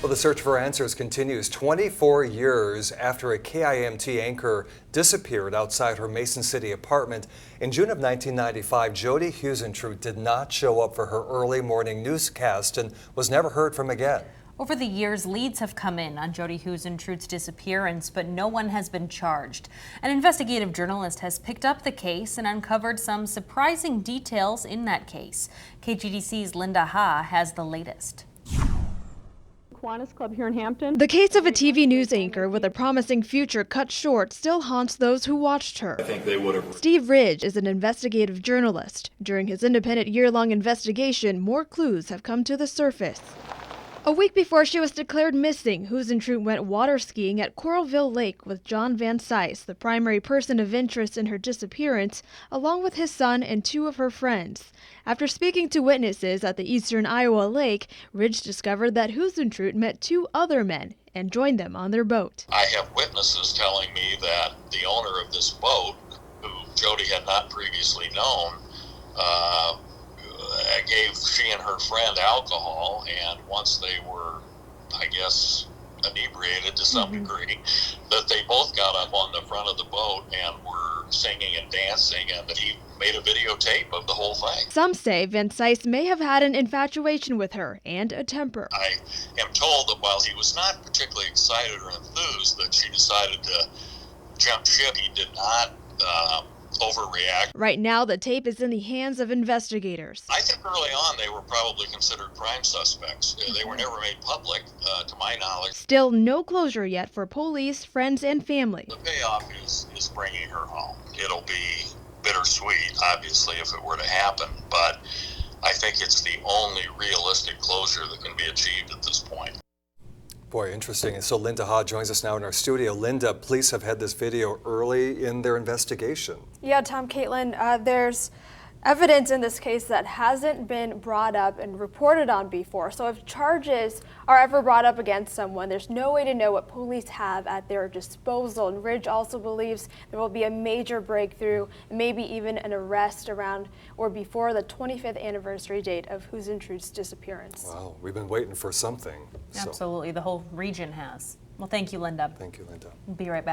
Well, the search for answers continues 24 years after a KIMT anchor disappeared outside her Mason City apartment. In June of 1995, Jodi Huisentruit did not show up for her early morning newscast and was never heard from again. Over the years, leads have come in on Jodi Huisentruit's disappearance, but no one has been charged. An investigative journalist has picked up the case and uncovered some surprising details in that case. KGDC's Linda Ha has the latest. Club here in Hampton. The case of a TV news anchor with a promising future cut short still haunts those who watched her. I think they would have. Steve Ridge is an investigative journalist. During his independent year-long investigation, more clues have come to the surface. A week before she was declared missing, Huisentruit went water skiing at Coralville Lake with John Van Cise, the primary person of interest in her disappearance, along with his son and two of her friends. After speaking to witnesses at the eastern Iowa lake, Ridge discovered that Huisentruit met two other men and joined them on their boat. I have witnesses telling me that the owner of this boat, who Jodi had not previously known, gave she and her friend alcohol, and once they were, I guess, inebriated to some degree, that they both got up on the front of the boat and were singing and dancing, and that he made a videotape of the whole thing. Some say Van Cise may have had an infatuation with her and a temper. I am told that while he was not particularly excited or enthused that she decided to jump ship, he did not overreact. Right now, the tape is in the hands of investigators. I think early on they were probably considered crime suspects. They were never made public, to my knowledge. Still no closure yet for police, friends, and family. The payoff is bringing her home. It'll be bittersweet, obviously, if it were to happen, but I think it's the only realistic closure that can be achieved at this point. Boy, interesting. And so Linda Ha joins us now in our studio. Linda, police have had this video early in their investigation. Yeah, Tom, Caitlin, there's evidence in this case that hasn't been brought up and reported on before. So if charges are ever brought up against someone, there's no way to know what police have at their disposal. And Ridge also believes there will be a major breakthrough, maybe even an arrest around or before the 25th anniversary date of Huisentruit's disappearance. Wow, we've been waiting for something. Absolutely, the whole region has. Well, thank you, Linda. Thank you, Linda. We'll be right back.